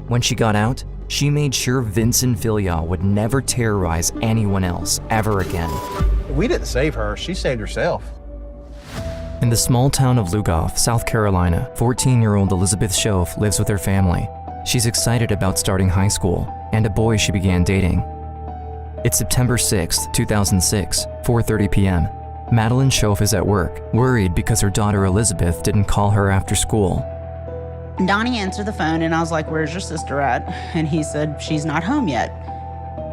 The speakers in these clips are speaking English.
When she got out, she made sure Vincent Villial would never terrorize anyone else ever again. We didn't save her, she saved herself. In the small town of Lugoff, South Carolina, 14-year-old Elizabeth Shoaf lives with her family. She's excited about starting high school and a boy she began dating. It's September 6, 2006, 4:30 p.m. Madeline Shoaf is at work, worried because her daughter Elizabeth didn't call her after school. Donnie answered the phone and I was like, "Where's your sister at?" And he said, "She's not home yet."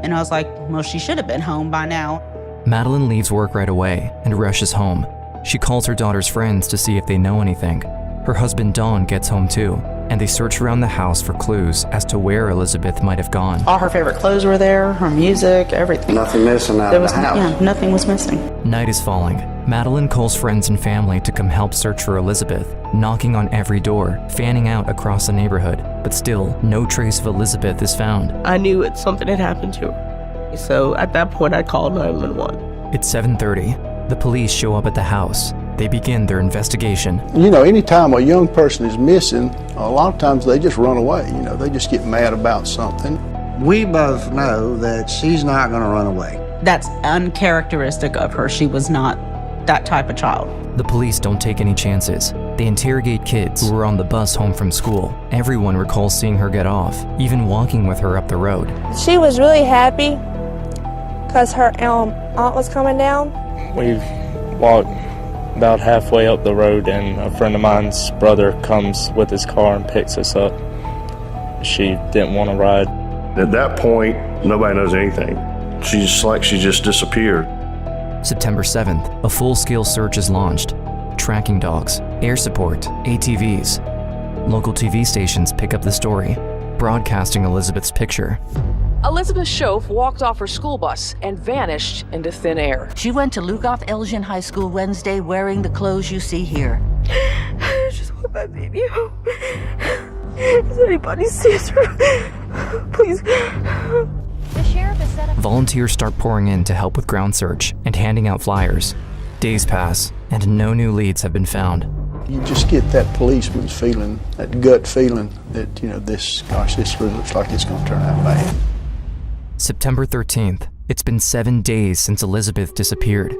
And I was like, "Well, she should have been home by now." Madeline leaves work right away and rushes home. She calls her daughter's friends to see if they know anything. Her husband Don gets home too, and they search around the house for clues as to where Elizabeth might have gone. All her favorite clothes were there, her music, everything. Nothing missing out of the house. Yeah, nothing was missing. Night is falling. Madeline calls friends and family to come help search for Elizabeth, knocking on every door, fanning out across the neighborhood, but still, no trace of Elizabeth is found. I knew something had happened to her. So at that point, I called 911. It's 7:30. The police show up at the house. They begin their investigation. You know, anytime a young person is missing, a lot of times they just run away. You know, they just get mad about something. We both know that she's not going to run away. That's uncharacteristic of her. She was not that type of child. The police don't take any chances. They interrogate kids who were on the bus home from school. Everyone recalls seeing her get off, even walking with her up the road. She was really happy because her aunt was coming down. We've walked about halfway up the road and a friend of mine's brother comes with his car and picks us up. She didn't want to ride. At that point, nobody knows anything. She just disappeared. September 7th, a full-scale search is launched. Tracking dogs, air support, ATVs. Local TV stations pick up the story, broadcasting Elizabeth's picture. Elizabeth Shoaf walked off her school bus and vanished into thin air. She went to Lugoff Elgin High School Wednesday wearing the clothes you see here. I just want my baby home. Does anybody see her? Please. The sheriff has set up. Volunteers start pouring in to help with ground search and handing out flyers. Days pass, and no new leads have been found. You just get that policeman's feeling, that gut feeling that, you know, this really looks like it's going to turn out bad. September 13th. It's been 7 days since Elizabeth disappeared.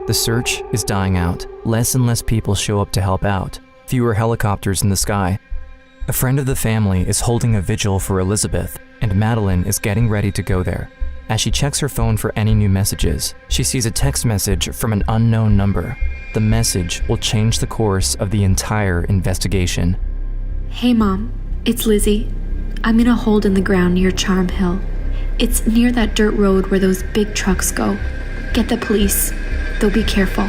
The search is dying out. Less and less people show up to help out. Fewer helicopters in the sky. A friend of the family is holding a vigil for Elizabeth, and Madeline is getting ready to go there. As she checks her phone for any new messages, she sees a text message from an unknown number. The message will change the course of the entire investigation. Hey Mom, it's Lizzie. I'm in a hole in the ground near Charm Hill. It's near that dirt road where those big trucks go. Get the police. Though be careful.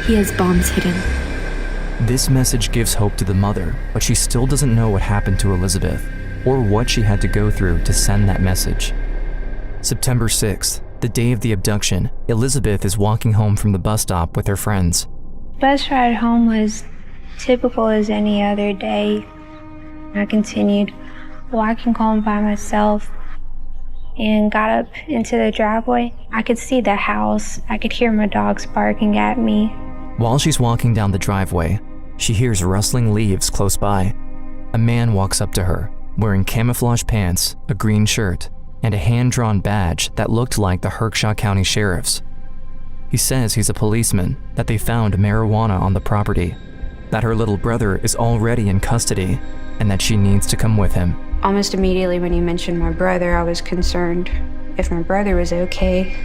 He has bombs hidden. This message gives hope to the mother, but she still doesn't know what happened to Elizabeth, or what she had to go through to send that message. September 6th, the day of the abduction, Elizabeth is walking home from the bus stop with her friends. Bus ride home was typical as any other day. I continued walking home by myself and got up into the driveway. I could see the house. I could hear my dogs barking at me. While she's walking down the driveway, she hears rustling leaves close by. A man walks up to her, wearing camouflage pants, a green shirt, and a hand-drawn badge that looked like the Herkshaw County Sheriff's. He says he's a policeman, that they found marijuana on the property, that her little brother is already in custody, and that she needs to come with him. Almost immediately when he mentioned my brother, I was concerned if my brother was okay.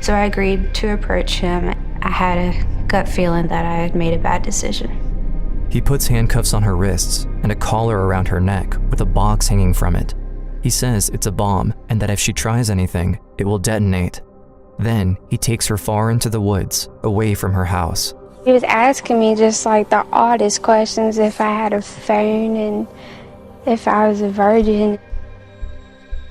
So I agreed to approach him. I had a gut feeling that I had made a bad decision. He puts handcuffs on her wrists and a collar around her neck with a box hanging from it. He says it's a bomb and that if she tries anything, it will detonate. Then he takes her far into the woods, away from her house. He was asking me just like the oddest questions, if I had a phone and if I was a virgin.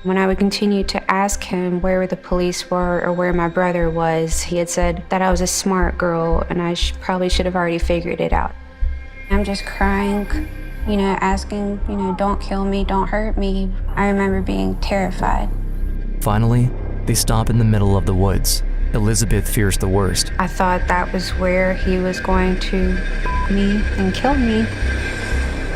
When I would continue to ask him where the police were or where my brother was, he had said that I was a smart girl and I probably should have already figured it out. I'm just crying, you know, asking, you know, don't kill me, don't hurt me. I remember being terrified. Finally, they stop in the middle of the woods. Elizabeth fears the worst. I thought that was where he was going to me and kill me.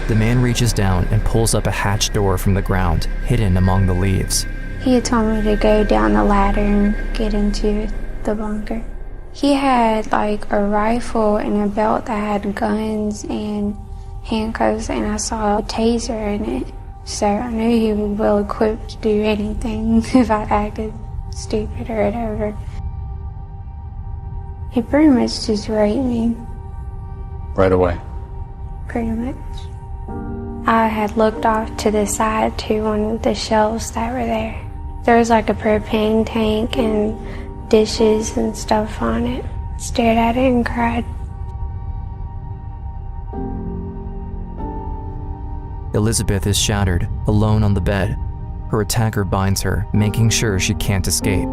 The man reaches down and pulls up a hatch door from the ground, hidden among the leaves. He had told me to go down the ladder and get into the bunker. He had like a rifle and a belt that had guns and handcuffs, and I saw a taser in it. So I knew he was well equipped to do anything if I acted stupid or whatever. He pretty much just raped me. Right away? Pretty much. I had looked off to the side to one of the shelves that were there. There was like a propane tank and dishes and stuff on it. Stared at it and cried. Elizabeth is shattered, alone on the bed. Her attacker binds her, making sure she can't escape.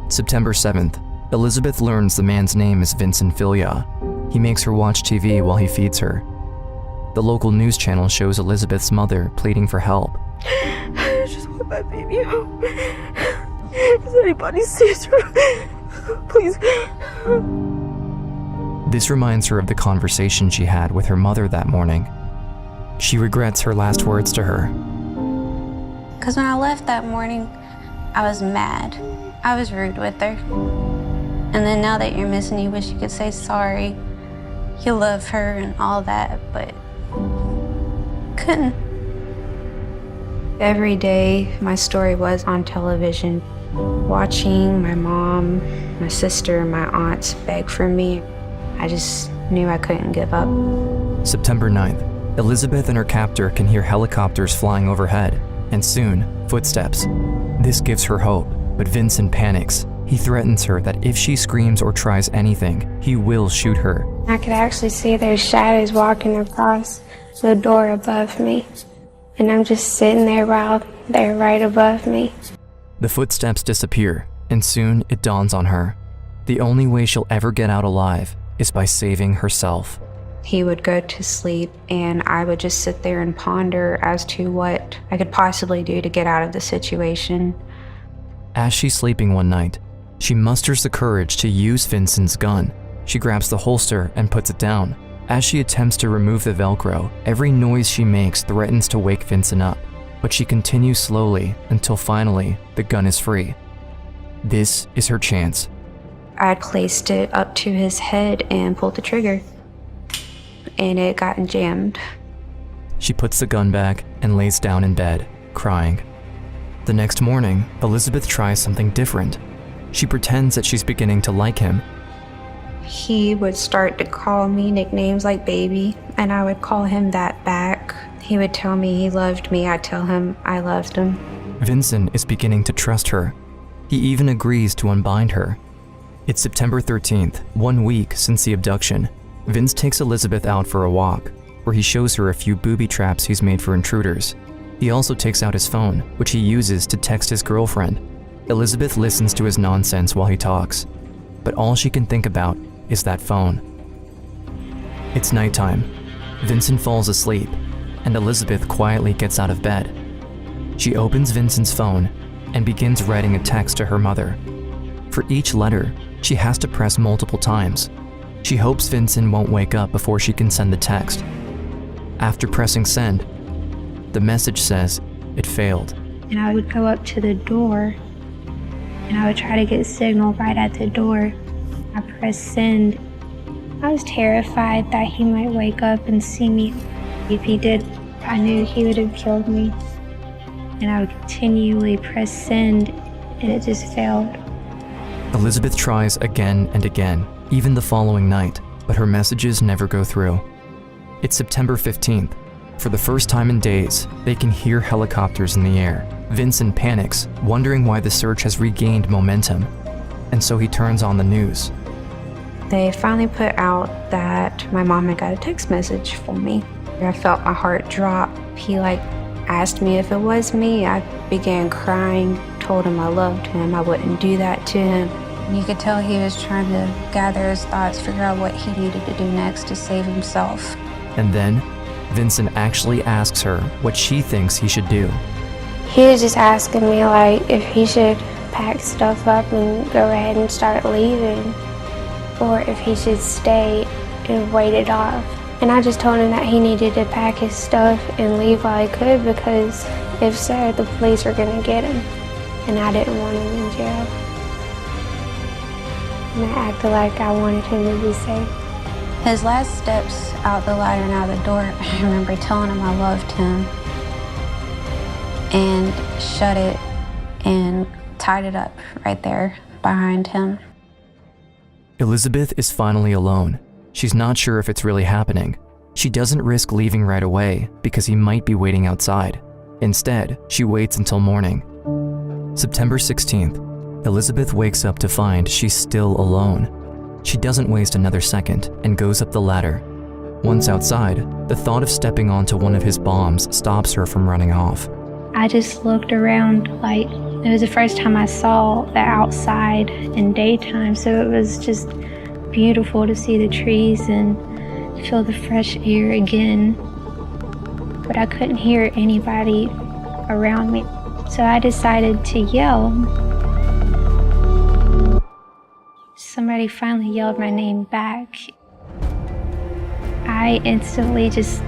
September 7th, Elizabeth learns the man's name is Vincent Filya. He makes her watch TV while he feeds her. The local news channel shows Elizabeth's mother pleading for help. I just want my baby home. Does anybody see her? Please. This reminds her of the conversation she had with her mother that morning. She regrets her last words to her. Because when I left that morning, I was mad. I was rude with her. And then now that you're missing, you wish you could say sorry. You love her and all that, but couldn't. Every day, my story was on television. Watching my mom, my sister, my aunts beg for me, I just knew I couldn't give up. September 9th, Elizabeth and her captor can hear helicopters flying overhead, and soon, footsteps. This gives her hope, but Vincent panics. He threatens her that if she screams or tries anything, he will shoot her. I could actually see their shadows walking across the door above me. And I'm just sitting there while they're right above me. The footsteps disappear, and soon it dawns on her. The only way she'll ever get out alive is by saving herself. He would go to sleep, and I would just sit there and ponder as to what I could possibly do to get out of the situation. As she's sleeping one night, she musters the courage to use Vincent's gun. She grabs the holster and puts it down. As she attempts to remove the Velcro, every noise she makes threatens to wake Vincent up, but she continues slowly until finally the gun is free. This is her chance. I had placed it up to his head and pulled the trigger, and it got jammed. She puts the gun back and lays down in bed, crying. The next morning, Elizabeth tries something different. She pretends that she's beginning to like him. He would start to call me nicknames like baby, and I would call him that back. He would tell me he loved me, I'd tell him I loved him. Vincent is beginning to trust her. He even agrees to unbind her. It's September 13th, 1 week since the abduction. Vince takes Elizabeth out for a walk, where he shows her a few booby traps he's made for intruders. He also takes out his phone, which he uses to text his girlfriend. Elizabeth listens to his nonsense while he talks, but all she can think about is that phone. It's nighttime. Vincent falls asleep, and Elizabeth quietly gets out of bed. She opens Vincent's phone and begins writing a text to her mother. For each letter, she has to press multiple times. She hopes Vincent won't wake up before she can send the text. After pressing send, the message says it failed. And I would go up to the door, and I would try to get signal right at the door. I pressed send. I was terrified that he might wake up and see me. If he did, I knew he would have killed me. And I would continually press send, and it just failed. Elizabeth tries again and again, even the following night, but her messages never go through. It's September 15th. For the first time in days, they can hear helicopters in the air. Vincent panics, wondering why the search has regained momentum, and so he turns on the news. They finally put out that my mom had got a text message from me. I felt my heart drop. He asked me if it was me. I began crying, told him I loved him, I wouldn't do that to him. You could tell he was trying to gather his thoughts, figure out what he needed to do next to save himself. And then, Vincent actually asks her what she thinks he should do. He was just asking me if he should pack stuff up and go ahead and start leaving, or if he should stay and wait it off. And I just told him that he needed to pack his stuff and leave while he could, because if so, the police are going to get him. And I didn't want him in jail. And I acted like I wanted him to be safe. His last steps out the ladder and out the door, I remember telling him I loved him and shut it and tied it up right there behind him. Elizabeth is finally alone. She's not sure if it's really happening. She doesn't risk leaving right away because he might be waiting outside. Instead, she waits until morning. September 16th, Elizabeth wakes up to find she's still alone. She doesn't waste another second and goes up the ladder. Once outside, the thought of stepping onto one of his bombs stops her from running off. I just looked around like it was the first time I saw the outside in daytime, so it was just beautiful to see the trees and feel the fresh air again. But I couldn't hear anybody around me, so I decided to yell. Somebody finally yelled my name back. I instantly just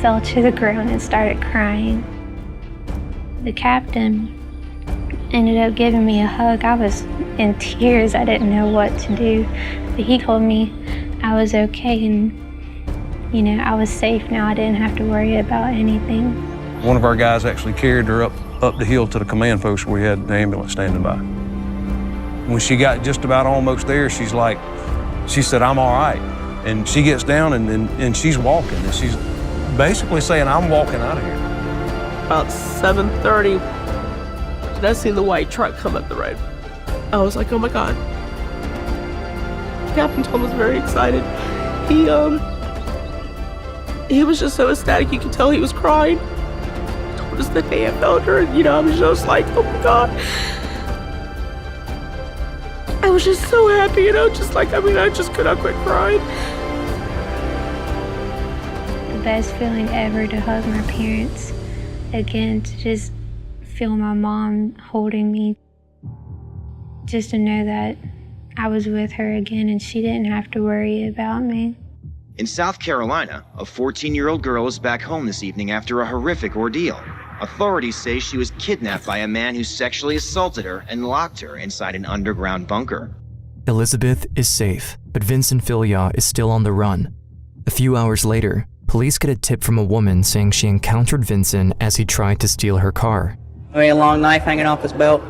fell to the ground and started crying. The captain ended up giving me a hug. I was in tears. I didn't know what to do. But he told me I was okay and, you know, I was safe now. I didn't have to worry about anything. One of our guys actually carried her up the hill to the command post where we had the ambulance standing by. When she got just about almost there, she said, "I'm all right." And she gets down and she's walking. And she's basically saying, "I'm walking out of here." About 7:30, I seen the white truck come up the road. I was like, oh my God. Captain Tom was very excited. He was just so ecstatic, you could tell he was crying. He told us the day I found her, and I was just like, oh my God. I was just so happy, I just could not quit crying. The best feeling ever to hug my parents again, to just feel my mom holding me, just to know that I was with her again and she didn't have to worry about me. In South Carolina, a 14-year-old girl is back home this evening after a horrific ordeal. Authorities say she was kidnapped by a man who sexually assaulted her and locked her inside an underground bunker. Elizabeth is safe, but Vincent Filyaw is still on the run. A few hours later, police get a tip from a woman saying she encountered Vincent as he tried to steal her car. I mean, a long knife hanging off his belt.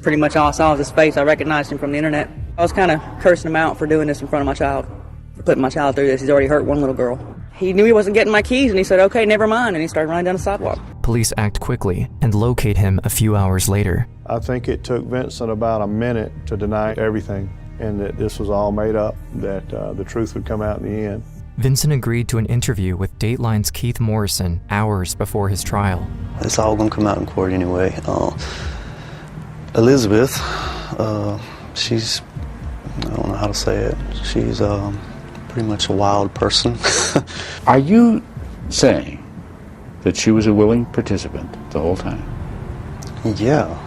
Pretty much all I saw was his face. I recognized him from the internet. I was kind of cursing him out for doing this in front of my child, for putting my child through this. He's already hurt one little girl. He knew he wasn't getting my keys, and he said, okay, never mind, and he started running down the sidewalk. Police act quickly and locate him a few hours later. I think it took Vincent about a minute to deny everything, and that this was all made up, that the truth would come out in the end. Vincent agreed to an interview with Dateline's Keith Morrison hours before his trial. It's all gonna come out in court anyway. Elizabeth, she's, I don't know how to say it, she's pretty much a wild person. Are you saying that she was a willing participant the whole time? Yeah.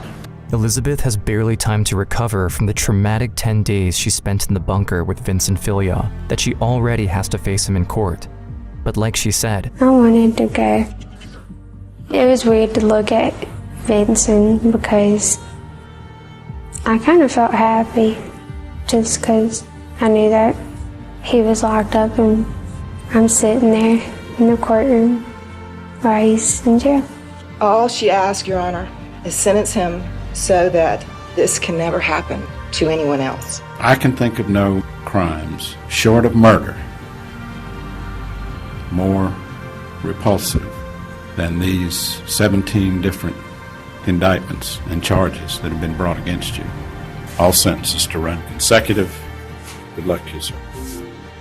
Elizabeth has barely time to recover from the traumatic 10 days she spent in the bunker with Vincent Filyaw that she already has to face him in court. But like she said, I wanted to go. It was weird to look at Vincent because I kind of felt happy just because I knew that he was locked up and I'm sitting there in the courtroom while he's in jail. All she asked, Your Honor, is sentence him so that this can never happen to anyone else. I can think of no crimes, short of murder, more repulsive than these 17 different indictments and charges that have been brought against you. All sentences to run consecutive. Good luck to you, sir.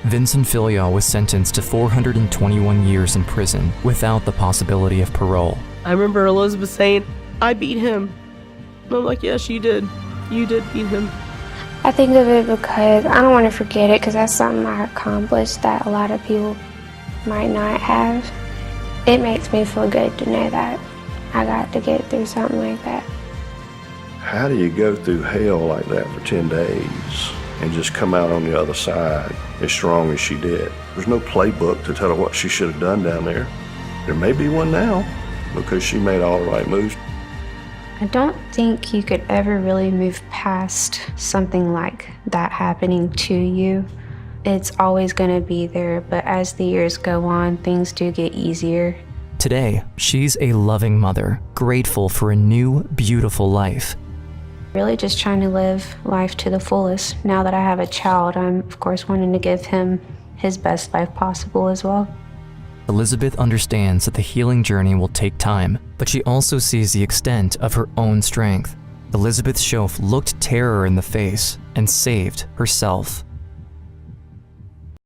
Vincent Filyaw was sentenced to 421 years in prison without the possibility of parole. I remember Elizabeth saying, I beat him. And I'm like, yes, you did. You did beat him. I think of it because I don't want to forget it because that's something I accomplished that a lot of people might not have. It makes me feel good to know that I got to get through something like that. How do you go through hell like that for 10 days and just come out on the other side as strong as she did? There's no playbook to tell her what she should have done down there. There may be one now because she made all the right moves. I don't think you could ever really move past something like that happening to you. It's always going to be there, but as the years go on, things do get easier. Today, she's a loving mother, grateful for a new, beautiful life. Really just trying to live life to the fullest. Now that I have a child, I'm of course wanting to give him his best life possible as well. Elizabeth understands that the healing journey will take time, but she also sees the extent of her own strength. Elizabeth Shoaf looked terror in the face and saved herself.